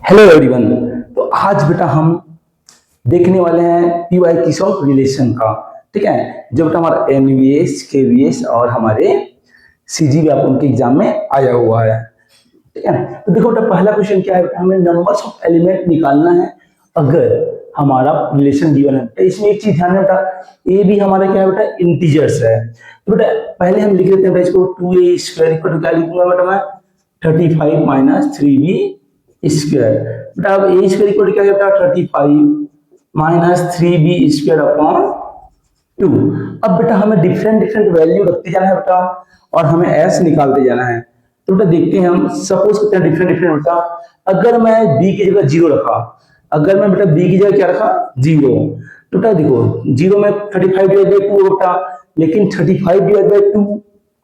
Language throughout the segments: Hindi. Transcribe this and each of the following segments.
Hello everyone. तो आज बेटा हम देखने वाले हैं पीवाई किसॉफ रिलेशन का। ठीक है, जो बेटा हमारा एनवीएस केवीएस और हमारे सीजी व्यापम के एग्जाम में आया हुआ है। ठीक है, तो देखो बेटा पहला क्वेश्चन क्या है बेटा, हमें नंबर्स ऑफ एलिमेंट निकालना है अगर हमारा रिलेशन गिवन है। तो इसमें एक चीज ध्यान में बेटा, ए भी हमारा क्या है बेटा, इंटीजर्स है। तो बेटा पहले हम लिख लेते हैं बेटा इसको 2a स्क्वायर इक्वल टू क्या लिखूंगा बेटा मैं 35 माइनस 3b स्क्वायर। बेटा अब ए स्क्वायर इक्वल टू क्या होता है 35 माइनस 3b स्क्वायर अपॉन 2। अब बेटा हमें डिफरेंट डिफरेंट वैल्यू रखते जाना है बेटा और हमें एस निकालते जाना है। तो बेटा देखते हैं हम, सपोज करते हैं डिफरेंट डिफरेंट बेटा, अगर मैं b की जगह 0 रखा, अगर मैं बेटा b की जगह क्या रखा 0, तो बेटा देखो 0 में 35 डिवाइड बाई 2 बेटा, लेकिन 35 डिवाइड बाई 2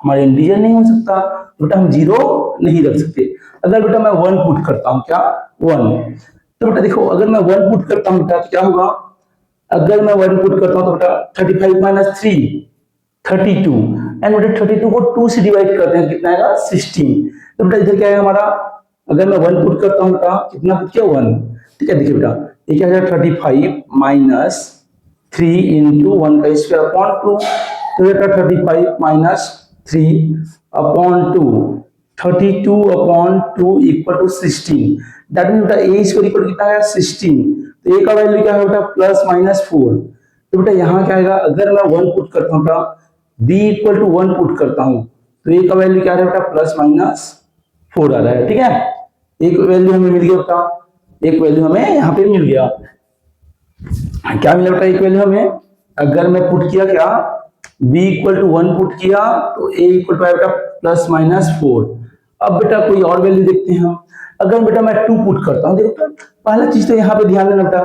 हमारे इंटीजर नहीं हो सकता, तो बेटा हम 0 नहीं रख सकते। अगर बेटा मैं 1 पुट करता हूं, क्या 1, तो बेटा देखो अगर मैं 1 पुट करता हूं बेटा तो क्या होगा, अगर मैं 1 पुट करता हूं तो बेटा 35 माइनस 3 32, एंड बेटा 32 को 2 से डिवाइड करते हैं कितना आएगा 16। तो बेटा इधर क्या है हमारा, अगर मैं 1 पुट करता हूं बेटा कितना पुट किया 1। ठीक है, देखिए बेटा ये क्या है 35 माइनस 3 इंटू 1 का स्क्वायर अपॉन 2, तो बेटा 35 minus 3 upon 2, 32 upon 2 equal to 16। That mean बेटा ए स्क्वायर इक्वल कितना है 16। तो ए का वैल्यू क्या है बेटा प्लस माइनस 4। तो बेटा यहाँ क्या आएगा, अगर मैं 1 पुट करता हूँ बेटा b इक्वल टू 1 पुट करता हूँ तो ए का वैल्यू क्या है बेटा प्लस माइनस 4 आ रहा है। ठीक है, एक वैल्यू हमें मिल गया बेटा, एक वैल्यू हमें यहाँ पे मिल गया। क्या मिला बेटा एक वैल्यू हमें, अगर मैं पुट किया क्या b इक्वल टू 1 पुट किया तो a इक्वल टू बेटा प्लस माइनस 4। अब बेटा कोई और वैल्यू देखते हैं हम, अगर बेटा मैं 2 पुट करता हूँ, देखो पहला चीज तो यहाँ पे ध्यान देना बेटा,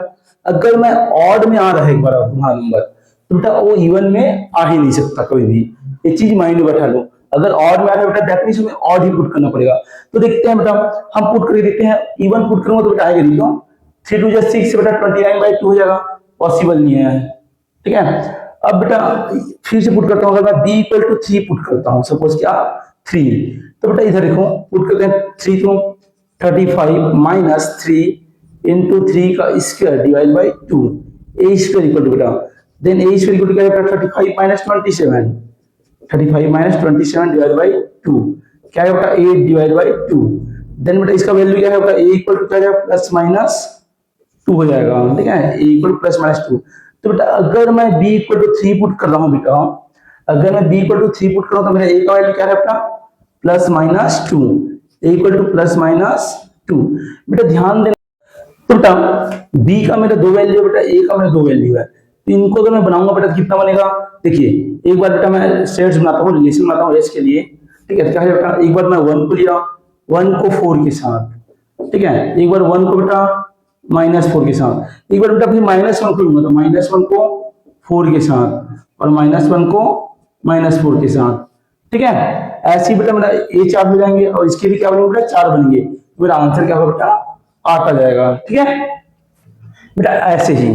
अगर मैं ऑड में आ रहा है एक बार तुम्हारा नंबर तो बेटा वो इवन में आ ही नहीं सकता कभी भी, ये चीज माइंड में बैठा लो। अगर ऑड में आ रहा है बेटा दैट मींस हमें ऑड ही पुट करना पड़ेगा। तो देखते हैं बेटा, हम पुट करके देखते हैं, इवन पुट करूंगा तो बेटा आएगा नहीं, क्यों 3 2 जा 6 बेटा 29/2 हो जाएगा, पॉसिबल नहीं है। ठीक है, अब बेटा फिर से पुट करता हूँ, अगर मैं b इक्वल टू 3 पुट करता हूँ, सपोज क्या 3, तो बेटा इधर देखो पुट करते हैं 3 तो 35 माइनस 3 इंटू 3 का square divide by 2, A square equal to बेटा, then A square equal to क्या बेटा 35 माइनस 27, 35 माइनस 27 डिवाइड बाई 2 क्या है बेटा 8 डिवाइड बाई 2। देन बेटा इसका वैल्यू क्या है बेटा a इक्वल टू क्या है प्लस माइनस 2 हो जाएगा। ठीक है, a equal two plus minus 2। तो बेटा अगर मैं b इक्वल टू 3 पुट कर रहा हूं बेटा, अगर मैं b इक्वल टू 3 पुट कर रहा हूं तो मेरा a का वैल्यू क्या है बेटा plus minus 2, a equal two plus minus 2। बेटा ध्यान देना, तो बेटा b का मेरा 2 वैल्यू है बेटा, a का मेरा 2 वैल्यू है, तो इनको अगर मैं बनाऊंगा बेटा तो कितना बनेगा, देखिए एक बार बेटा मैं सेट्स बनाता हूँ, रिलेशन बनाता हूँ s के लिए। ठीक है, क्या है बेटा एक बार मैं 1 को लिया, 1 को 4 के साथ, ठीक है, एक बार 1 को बेटा माइनस 4 के साथ, एक बार बेटा फिर माइनस 1 को लूंगा तो माइनस 1 को 4 के साथ और माइनस 1 को माइनस 4 के साथ। ठीक है, ऐसे ही बेटा मेरा ये 4 हो जाएंगे और इसके भी क्या बनेंगे बेटा 4 बनेंगे, तो मेरा आंसर क्या होगा बेटा 8 आ जाएगा। ठीक है बेटा, ऐसे ही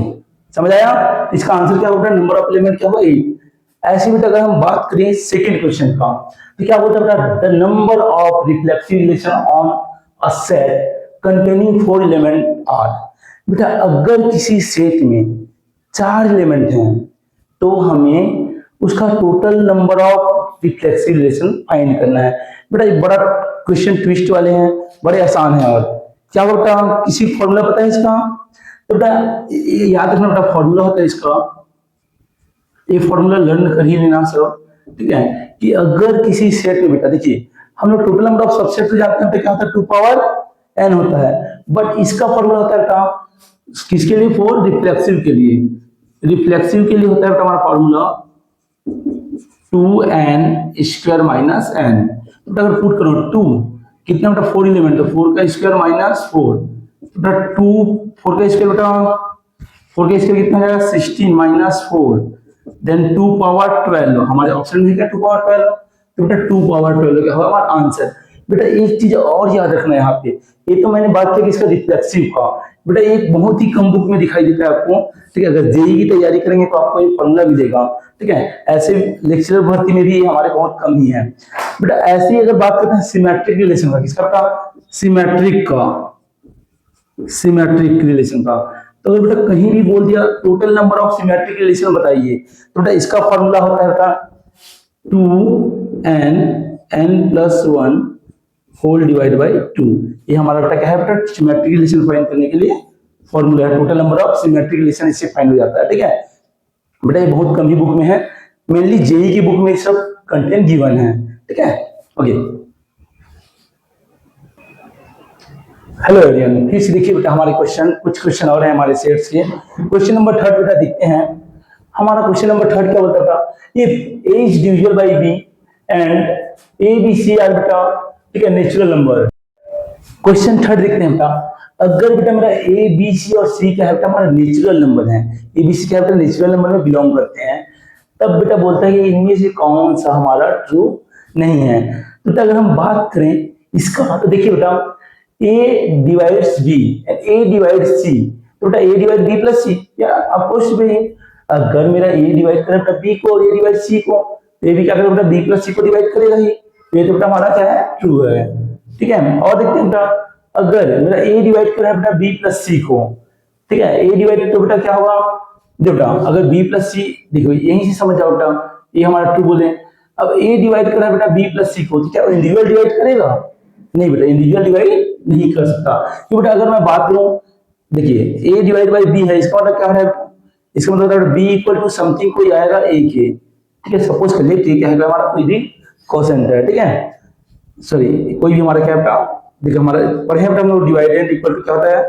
समझ आया, इसका आंसर क्या होगा, नंबर ऑफ एलिमेंट क्या होगा 8। ऐसे बेटा अगर हम बात करें सेकंड क्वेश्चन का, तो क्या बोलता है बेटा the number of reflexive relation on a set containing 4 element are. बेटा अगर किसी सेट में 4 एलिमेंट हैं तो हमें उसका total number of reflexive relation find करना है। बेटा ये बड़ा क्वेश्चन ट्विस्ट वाले हैं, बड़े आसान है। और क्या बेटा किसी फॉर्मूला पता है इसका, तो बेटा याद रखना बेटा फॉर्मूला होता है इसका, ये फॉर्मूला लर्न कर ही लेना सब। ठीक है, कि अगर किसी सेट में बेटा देखिए हम लोग टोटल नंबर ऑफ सबसेट तो जानते हैं, तो क्या होता है 2 पावर n होता है, बट इसका फॉर्मूला होता है बेटा किसके लिए, फॉर रिफ्लेक्सिव के लिए, रिफ्लेक्सिव के लिए होता है बेटा हमारा formula 2n square minus n। तो अगर पुट करो 2 कितना बेटा 4 एलिमेंट, तो 4 का स्क्वायर माइनस 4, बेटा 2 4 का स्क्वायर बेटा 4 का स्क्वायर कितना जाएगा 16 माइनस 4, देन 2 पावर 12, हमारे ऑप्शन में क्या 2 पावर 12, तो बेटा 2 पावर 12 क्या होगा हमारा आंसर। बेटा एक चीज और याद रखना है यहाँ पे, ये तो मैंने बात की कि इसका रिफ्लेक्सिव का, बेटा एक बहुत ही कम बुक में दिखाई देता है आपको। ठीक है, अगर जेईई की तैयारी करेंगे तो आपको एक फॉर्मूला मिलेगा। ठीक है, ऐसे लेक्चरर भर्ती में भी हमारे बहुत कम ही है। बेटा ऐसे ही अगर बात करते हैं सिमेट्रिक रिलेशन का, किसका बेटा सिमेट्रिक का, सिमेट्रिक रिलेशन का। तो अगर बेटा कहीं भी बोल दिया total number of symmetric relation बताइए, तो बेटा इसका फॉर्मूला होता है बेटा 2n+1 होल डिवाइड बाई 2। ये हमारा बेटा क्या है बेटा, सिमेट्रिक रिलेशन फाइंड करने के लिए फॉर्मूला है। Total number of symmetric relation इससे फाइंड हो जाता है। ठीक है बेटा, ये बहुत कम ही बुक में है, मेनली जेई की बुक में सब कंटेंट गिवन है। ठीक है ओके। हेलो एवरीवन, फिर से देखिए बेटा हमारे कुछ क्वेश्चन और हैं हमारे सेट्स के। क्वेश्चन नंबर 3 बेटा देखते हैं। हमारा क्वेश्चन नंबर 3 क्या बोलता था, ये a is divisible by b and a b c are बेटा, ठीक है, नेचुरल नंबर। क्वेश्चन 3 देखते हैं बेटा, अगर बेटा मेरा a b c और c क्या है बेटा, हमारा नेचुरल नंबर है, a b c क्या है बेटा, नेचुरल नंबर में बिलोंग करते हैं, तब बेटा बोलता है कि इनमें से कौन सा हमारा ट्रू नहीं है। तो बेटा अगर हम बात करें इसका, तो देखिए बेटा a divides b and a divides c, तो बेटा a divide b plus c, या ऑफ कोर्स भाई अगर मेरा a डिवाइड करे बेटा b को और a डिवाइड c को, तो ये भी क्या करेगा बेटा b प्लस c को डिवाइड करेगा ही, तो ये तो बेटा हमारा क्या है, ट्रू है। ठीक है, और देखते हैं बेटा अगर मेरा a डिवाइड करा बेटा b प्लस c को, ठीक है, a डिवाइड तो बेटा क्या होगा, देखो बेटा अगर b प्लस c, देखो यहीं से समझ जाओ बेटा, ये हमारा ट्रू बोले। अब a डिवाइड करा बेटा b प्लस c को, तो क्या इंडिविजुअल डिवाइड करेगा, नहीं बेटा इंडिविजुअल डिवाइड नहीं कर सकता। क्यों बेटा, अगर मैं बात करूं, देखिए a डिवाइड बाय b है, इसका मतलब क्या है, इसका मतलब है b इक्वल टू समथिंग कोई आएगा a के, ठीक है, सपोज कर लिए ठीक है हमारा कोई भी कोसेंट है, ठीक है, सॉरी कोई भी हमारा क्या बेटा, देखो हमारा पढ़े बेटा हम लोग डिवाइडेंड इक्वल टू क्या होता है,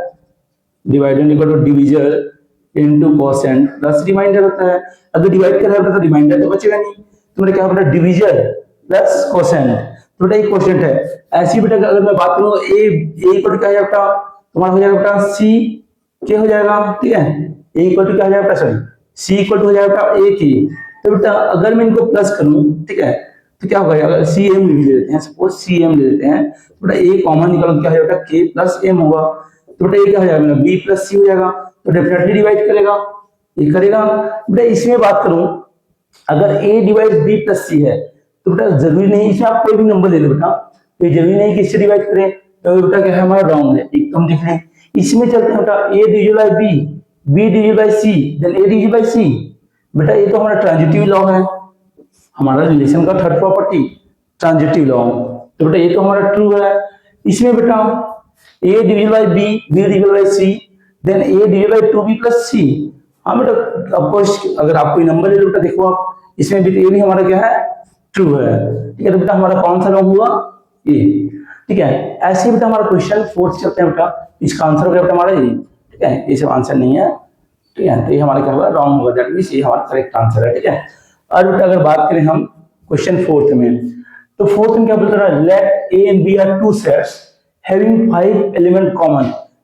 dividend equal to division into quotient plus remainder होता है। अगर डिवाइड कर रहा है तो रिमाइंडर तो बचेगा नहीं, तो मेरा क्या बेटा डिविजन प्लस कोसेंट, तो बेटा एक कोसेंट है। ऐसी बेटा अगर मैं बात करूं a इक्वल टू क्या हो जाएगा, तुम्हारा हो जाएगा बेटा c के हो जाएगा, ठीक है, a इक्वल टू क्या हो जाएगा, सॉरी c इक्वल टू हो जाएगा बेटा a की। तो बेटा अगर मैं इनको प्लस करूं, ठीक है, तो क्या होगा, अगर cm ले लेते हैं, सपोज cm ले लेते हैं, तो बेटा a कॉमन निकालो क्या हो जाएगा, k प्लस m होगा, तो बेटा ये क्या हो जाएगा, b प्लस c हो जाएगा, तो डेफिनेटली डिवाइड करेगा, ये करेगा। बेटा इसमें बात करूं, अगर a divide b plus c है, तो बेटा जरूरी नहीं, इसमें आप कोई भी नंबर ले लो बेटा, तो जरूरी नहीं कि इससे डिवाइड करें, तो बेटा क्या है हमारा रॉन्ग है, एक हम देख लें। इसमें चलते हैं बेटा a divide by b, b divide by c, then a divide by c, बेटा ये तो हमारा ट्रांजिटिव लॉ है, हमारा रिलेशन का थर्ड प्रॉपर्टी ट्रांजिटिव लॉ, तो बेटा ये तो हमारा ट्रू है। इसमें बेटा a divide by b, b divide by c, then a divide by 2b plus c। हाँ बेटा ऑफ कोर्स अगर आप कोई नंबर ले लो बेटा, देखो आप इसमें भी, ये भी हमारा क्या है, ट्रू है, ठीक है, तो बेटा हमारा कौन सा रॉन्ग हुआ, ये, ठीक है। ऐसे ही बेटा हमारा क्वेश्चन 4 चलते हैं बेटा, इसका आंसर हो गया बेटा हमारा ये, ठीक है, ये सब आंसर नहीं है, ठीक है, तो ये हमारा क्या होगा, रॉन्ग होगा, दैट मींस ये हमारा करेक्ट आंसर है, ठीक है। और बेटा अगर बात करें हम क्वेश्चन 4 में, तो 4 में क्या बोलता है, let a and b are two sets having 5 element common.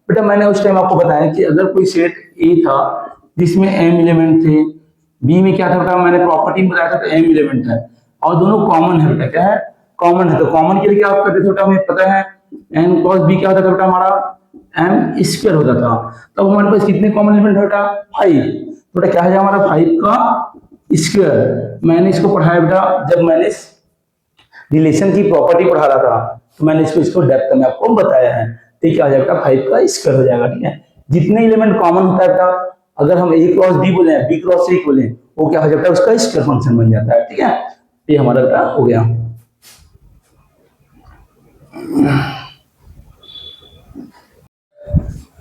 बेटा मैंने उस टाइम आपको बताया कि अगर कोई सेट a था जिसमें m एलिमेंट थे, b में क्या था बेटा, मैंने प्रॉपर्टी में बताया था तो m एलिमेंट है, और दोनों कॉमन है बेटा, क्या है, कॉमन है, तो कॉमन के लिए क्या आप करते थे बेटा, हमें पता है n क्रॉस b क्या होता था बेटा, हमारा m स्क्वायर होता था। तो हमारे पास कितने कॉमन एलिमेंट बेटा, 5, तो बेटा क्या है हमारा 5 का स्क्वायर। मैंने इसको पढ़ाया बेटा, जब मैंने रिलेशन की प्रॉपर्टी पढ़ा रहा था, तो मैंने इसको डेप्थ में आपको बताया है, तो क्या हो जाएगा, 5 का स्क्वायर हो जाएगा, ठीक है। जितने एलिमेंट कॉमन होता है बेटा, अगर हम a क्रॉस b बोले, b क्रॉस c बोले, वो क्या हो जाता है, उसका स्क्वायर फंक्शन बन जाता है, ठीक है। ये हमारा बेटा हो गया।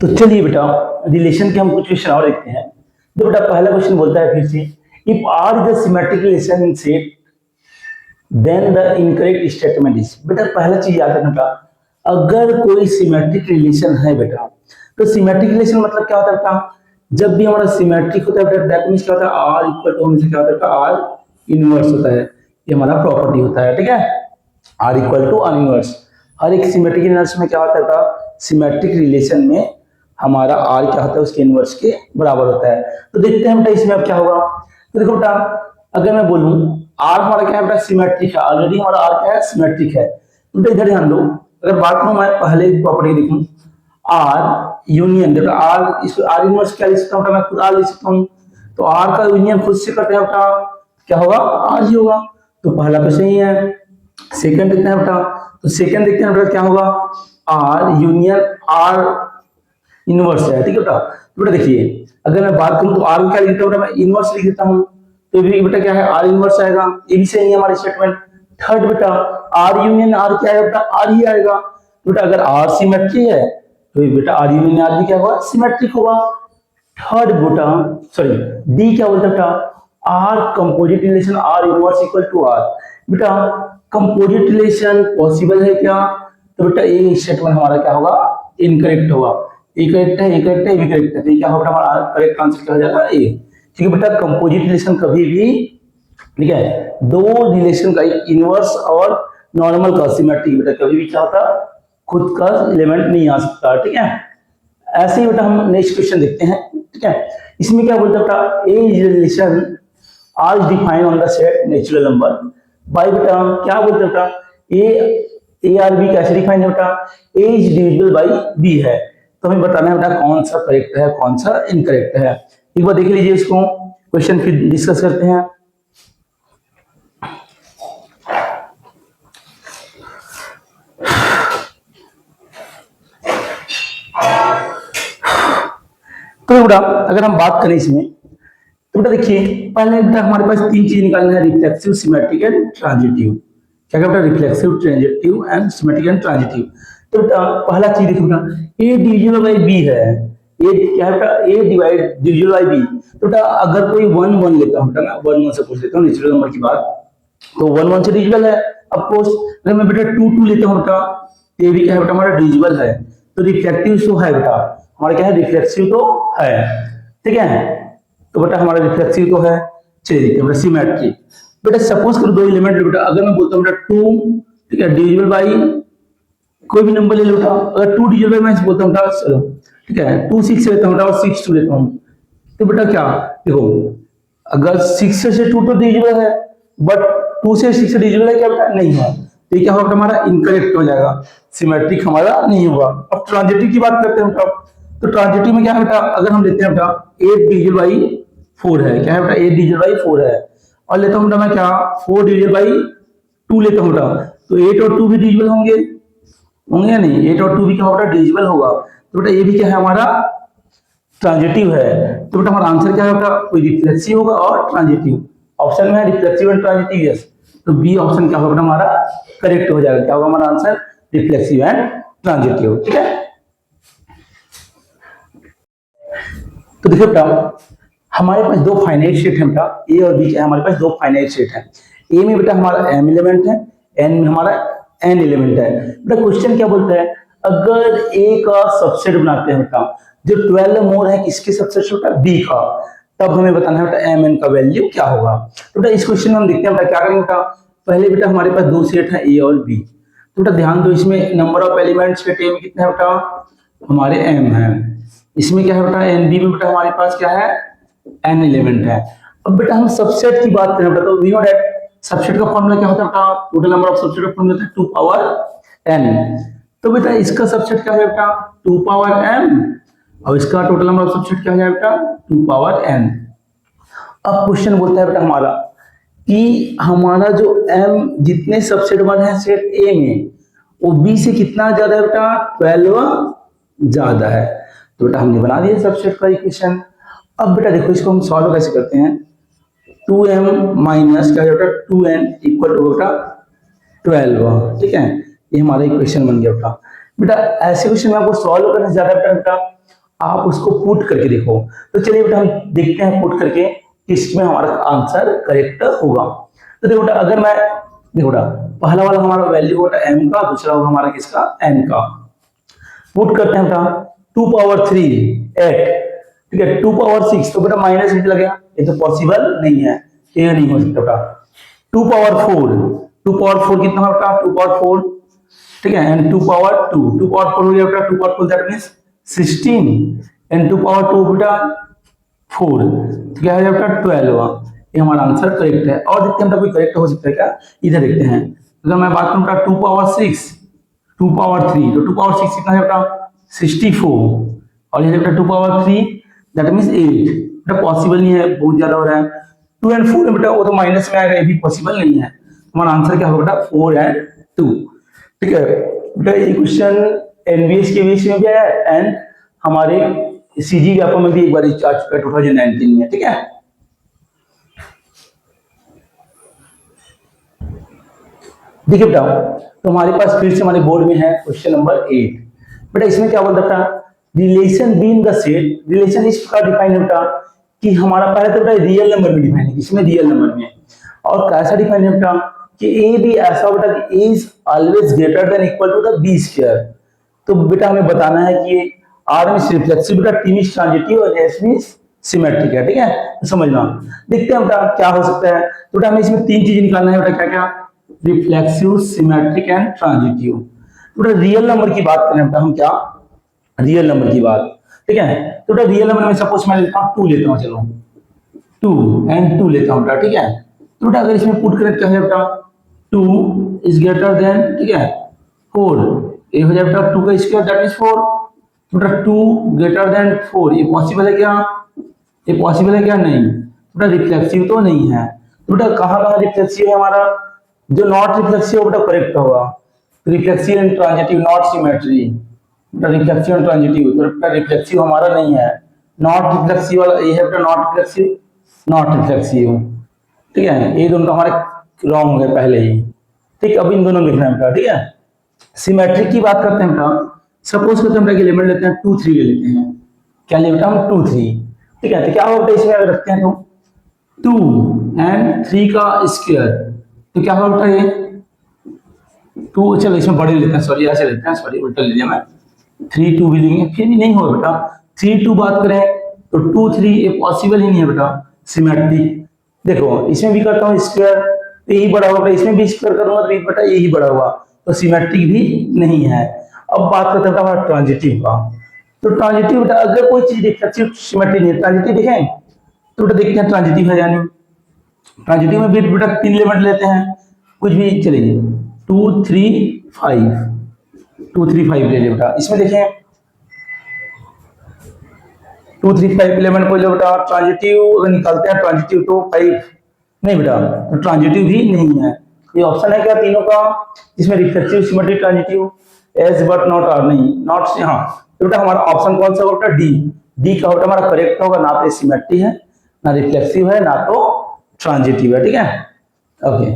तो चलिए बेटा रिलेशन के हम कुछ क्वेश्चन और देखते हैं। तो बेटा पहला क्वेश्चन बोलता है फिर से, if r is a symmetric relation in set then the incorrect statement is. बेटा पहला चीज याद रखना बेटा, अगर कोई सिमेट्रिक रिलेशन है बेटा, तो सिमेट्रिक रिलेशन मतलब क्या होता है बेटा, जब भी हमारा सिमेट्रिक होता है बेटा, दैट मींस क्या होता है, r इक्वल टू हमेशा क्या होता है बेटा, r इनवर्स होता है, ये हमारा प्रॉपर्टी होता है, ठीक है, r equal to r inverse. हर एक सिमेट्रिक रिलेशन में क्या होता है बेटा, सिमेट्रिक रिलेशन में हमारा r क्या होता है, उसके इनवर्स के बराबर होता है। तो देखते हैं बेटा इसमें अब क्या होगा। तो देखो बेटा अगर मैं बोलूं r हमारा क्या है बेटा, सिमेट्रिक है, ऑलरेडी हमारा r क्या है, सिमेट्रिक है, तो बेटा इधर ध्यान दो, अगर बात करूं मैं पहले प्रॉपर्टी देखूं, r यूनियन, देखो r, इसको r इनवर्स क्या लिख सकता हूं, मैं खुद r लिख सकता हूं, तो r का यूनियन खुद से करते हैं बेटा, क्या होगा, r ही होगा, तो पहला तो सही है। सेकंड देखते हैं बेटा, तो सेकंड देखते हैं बेटा क्या होगा, r यूनियन r इनवर्स है, ठीक है बेटा। तो बेटा देखिए अगर मैं बात करूं तो आर को क्या लिख देता हूं बेटा, मैं इनवर्स लिख देता हूं, तो ये भी बेटा क्या है, आर इनवर्स आएगा, ये भी सही है हमारी स्टेटमेंट। थर्ड बेटा आर यूनियन आर क्या है बेटा, आर ही आएगा। तो बेटा अगर आर सिमेट्री है तो ये बेटा आर यूनियन आर भी क्या होगा, सिमेट्रिक होगा। थर्ड बेटा सॉरी डी क्या बोलता है बेटा, R composite relation R inverse equal to R. बेटा कंपोजिट रिलेशन पॉसिबल है क्या, तो बेटा ये स्टेटमेंट हमारा क्या होगा, इनकरेक्ट होगा। ये करेक्ट है, ये करेक्ट है, ये करेक्ट है, तो ये क्या होगा हमारा करेक्ट आंसर क्या हो जाएगा ए। ठीक है बेटा कंपोजिट रिलेशन कभी भी, ठीक है, दो रिलेशन का इनवर्स और नॉर्मल का सिमेट्रिक बेटा कभी भी क्या होता, खुद का एलिमेंट नहीं आ सकता, ठीक है। ऐसे ही बेटा हम नेक्स्ट क्वेश्चन देखते हैं, ठीक है। इसमें क्या बोलता है बेटा, a relation R is defined on the set natural number by बेटा क्या बोलते हैं बेटा, ए आर बी कैसे डिफाइन है बेटा, A is divisible by B है। तो हमें बताना है बेटा कौन सा करेक्ट है कौन सा इनकरेक्ट है। एक बार देख लीजिए इसको, क्वेश्चन फिर डिस्कस करते हैं। तो बेटा अगर हम बात करें इसमें, तो बेटा देखिए पहले बेटा हमारे पास तीन चीज निकालना है, रिफ्लेक्सिव सिमेट्रिक एंड ट्रांजिटिव। क्या क्या बेटा, reflexive transitive and symmetric and transitive. तो बेटा पहला चीज देखो बेटा, ए डिविजिबल बाय बी है, ए क्या है बेटा, ए डिवाइड डिविजिबल बाय बी। तो बेटा अगर कोई 1 1 लेता हूं बेटा, मैं 1 1 से पूछ लेता हूं नेचुरल नंबर की बात, तो 1 1 से डिविजिबल है ऑफ कोर्स। अगर मैं बेटा 2 2 लेता हूं बेटा, ये भी क्या है बेटा हमारा डिविजिबल है, तो रिफ्लेक्टिव तो है बेटा हमारा, क्या है रिफ्लेक्सिव तो है, ठीक है। तो बेटा हमारा रिफ्लेक्सिव तो है, चलिए देखते हैं बेटा सिमेट्रिक। बेटा सपोज करो दो एलिमेंट बेटा, अगर मैं बोलता हूं बेटा 2, ठीक है, डिविजिबल बाई कोई भी नंबर ले लो बेटा, अगर 2 डिविजिबल बाई मैं बोलता हूं बेटा, चलो ठीक है 2 6 लेता हूं बेटा और 6 2 लेता हूं, तो बेटा क्या देखो, अगर 6 से 2 तो डिविजिबल है, बट 2 से 6 डिविजिबल है क्या बेटा, नहीं है, तो क्या होगा हमारा इनकरेक्ट हो जाएगा, सिमेट्रिक हमारा नहीं होगा। अब ट्रांजिटिव की बात करते हैं बेटा, तो ट्रांजिटिव में क्या है बेटा, अगर हम लेते हैं बेटा 8 डिविजिबल बाई 4 है, क्या है बेटा 8 डिविजिबल बाई 4 है, और लेता हूं बेटा मैं क्या 4 डिविजिबल बाई 2 लेता हूं बेटा, तो 8 और 2 भी डिविजिबल होंगे होंगे या नहीं, 8 और 2 भी क्या होगा डिविजिबल होगा, तो बेटा ये भी क्या है हमारा ट्रांजिटिव है। तो बेटा हमारा आंसर क्या होगा, कोई रिफ्लेक्सिव होगा और ट्रांजिटिव, ऑप्शन में है रिफ्लेक्सिव एंड ट्रांजिटिव, यस, तो बी ऑप्शन क्या होगा हमारा करेक्ट हो जाएगा, क्या होगा हमारा आंसर रिफ्लेक्सिव एंड ट्रांजिटिव, ठीक है। तो देखिए बेटा हमारे पास दो फाइनाइट सेट है बेटा, ए और बी क्या है हमारे पास दो फाइनाइट सेट है। ए में बेटा हमारा m एलिमेंट है, n में हमारा n एलिमेंट है। बेटा क्वेश्चन क्या बोलता है, अगर a का सबसेट बनाते हैं बेटा, जो 12 मोर है किसके सबसेट बेटा, b का, तब हमें बताना है बेटा mn का वैल्यू क्या होगा। तो बेटा इस क्वेश्चन में हम देखते हैं बेटा क्या करेंगे बेटा, पहले बेटा हमारे पास दो सेट है a और b, तो बेटा ध्यान दो इसमें number of elements set a में कितना है बेटा, हमारे m है, इसमें क्या है बेटा nb में बेटा हमारे पास क्या है n एलिमेंट है। अब बेटा हम सबसेट की बात करें बेटा, तो वी नो दैट सबसेट का फॉर्मूला क्या होता है बेटा, टोटल नंबर ऑफ सबसेट का फॉर्मूला होता है 2 पावर n। तो बेटा इसका सबसेट क्या है बेटा 2 पावर m, और इसका टोटल नंबर ऑफ सबसेट क्या है बेटा 2 पावर n। अब क्वेश्चन बोलता है बेटा हमारा कि हमारा जो m जितने सबसेट बने हैं सेट a में, वो b से कितना ज्यादा है बेटा 12 ज्यादा है। तो बेटा हमने बना दिया सबसेट का इक्वेशन। अब बेटा देखो इसको हम सॉल्व कैसे करते हैं, 2m माइनस क्या बेटा 2n इक्वल टू बेटा 12, ठीक है, ये हमारा इक्वेशन बन गया बेटा। बेटा ऐसे क्वेश्चन में आपको सॉल्व करने से ज्यादा बेटा आप उसको पुट करके देखो। तो चलिए बेटा हम देखते हैं पुट करके किसमें हमारा आंसर करेक्ट होगा। तो देखो बेटा अगर मैं देखो बेटा पहला वाला हमारा वैल्यू होगा m का, दूसरा होगा हमारा किसका n का, पुट करते हैं बेटा 2 पावर 3 8, ठीक है 2 पावर 6, तो बेटा माइनस इंट लगेगा, ये तो पॉसिबल नहीं है, ये नहीं हो सकता बेटा। 2 पावर 4, 2 पावर 4 कितना है बेटा 2 पावर 4, ठीक है, एंड 2 पावर 2, 2 पावर 4 हो गया बेटा 2 power 4 that means 16, and 2 power 2 बेटा 4, तो क्या है बेटा 12, ये हमारा आंसर करेक्ट है। और देखते हैं बेटा कोई करेक्ट हो सकता है क्या, इधर देखते हैं। अगर मैं बात करूं बेटा 2 पावर 6, 2 पावर 3, तो 2 पावर 6 कितना है बेटा 64, और ये बेटा 2 पावर 3 दैट मींस 8, बेटा पॉसिबल नहीं है, बहुत ज्यादा हो रहा है। 2 एंड 4 बेटा वो तो माइनस में आएगा, ये भी पॉसिबल नहीं है, हमारा आंसर क्या होगा बेटा 4 एंड 2, ठीक है। बेटा ये क्वेश्चन एनबीएस के बीच में भी है एंड हमारे सीजी व्यापक में भी एक बार आ चुका है 2019 में, ठीक है। देखिए बेटा, तो हमारे पास फिर से हमारे बोर्ड में है क्वेश्चन नंबर 8। बेटा इसमें क्या बोल रखा, relation being the set, relation इस प्रकार डिफाइन है बेटा कि हमारा पहले तो बेटा रियल नंबर में डिफाइन है, इसमें रियल नंबर में, और कैसा डिफाइन है बेटा कि ए भी ऐसा बेटा कि A is always greater than equal to the B square. तो बेटा हमें बताना है कि आर मींस रिफ्लेक्सिव बेटा, टी मींस ट्रांजिटिव और एस मींस सिमेट्रिक है, ठीक है। तो समझना, देखते हैं बेटा क्या हो सकता है। तो बेटा हमें इसमें तीन चीजें निकालना है बेटा, क्या क्या, रिफ्लेक्सिव, सिमेट्रिक एंड ट्रांजिटिव। बेटा रियल नंबर की बात करें बेटा हम, क्या रियल नंबर की बात, ठीक है। तो बेटा रियल नंबर में सपोज मैं लेता हूं 2 लेता हूं, चलो 2 एंड 2 लेता हूं बेटा, ठीक है। तो बेटा अगर इसमें पुट करें क्या है बेटा, 2 इज ग्रेटर देन, ठीक है, 4, ये हो जाए बेटा 2 का स्क्वायर दैट इज 4। बेटा 2 ग्रेटर देन 4, ये पॉसिबल है क्या, ये पॉसिबल है क्या, नहीं। बेटा रिफ्लेक्सिव तो नहीं है। तो बेटा कहां कहां रिफ्लेक्सिव है हमारा, जो नॉट रिफ्लेक्सिव बेटा करेक्ट होगा, reflexive and transitive not symmetry, बेटा रिफ्लेक्सिव एंड ट्रांजिटिव, तो बेटा रिफ्लेक्सिव हमारा नहीं है, नॉट रिफ्लेक्सिव वाला ये है बेटा, नॉट रिफ्लेक्सिव, नॉट रिफ्लेक्सिव, ठीक है। ये दोनों हमारे रॉन्ग हो गए पहले ही, ठीक। अब इन दोनों में लिखना है बेटा, ठीक है। सिमेट्रिक की बात करते हैं बेटा, सपोज करते हैं एलिमेंट लेते हैं 2 3 ले लेते हैं, क्या ले बेटा हम 2 3, ठीक है। तो क्या होगा इसमें अगर रखते हैं तो 2 एंड 3 का स्क्वायर, तो क्या होगा बेटा ये 2, चलो इसमें बड़े लेते हैं, सॉरी ऐसे लेते हैं, सॉरी उल्टा ले लिया मैं, 3 2 भी लेंगे, फिर भी नहीं होगा बेटा। 3 2 बात करें तो 2 3 ये पॉसिबल ही नहीं है बेटा सिमेट्रिक। देखो इसमें भी करता हूँ स्क्वायर तो यही बड़ा होगा, इसमें भी स्क्वायर करूंगा तो बेटा यही बड़ा होगा, तो सिमेट्रिक भी नहीं है। अब बात करते हैं हमारा ट्रांजिटिव का। तो ट्रांजिटिव बेटा अगर कोई चीज रिफ्लेक्सिव सिमेट्रिक नहीं है, ट्रांजिटिव देखें तो बेटा देखते हैं ट्रांजिटिव है यानी, ट्रांजिटिव में बेटा 3 एलिमेंट लेते हैं, कुछ भी चलेगी, 2 3 5, 2 3 5 ले लिया बेटा। इसमें देखें 2 3 5 एलिमेंट को ले बेटा, ट्रांजिटिव अगर निकालते हैं ट्रांजिटिव तो 5 नहीं बेटा, तो ट्रांजिटिव भी नहीं है। ये ऑप्शन है क्या तीनों का, इसमें reflexive, symmetric, transitive, S but not R, नहीं नॉट से, हाँ। तो बेटा हमारा ऑप्शन कौन सा होगा, डी, डी का बेटा हमारा करेक्ट होगा, ना तो सिमेट्रिक है, ना रिफ्लेक्सिव है, ना तो ट्रांजिटिव है, ठीक है, ओके।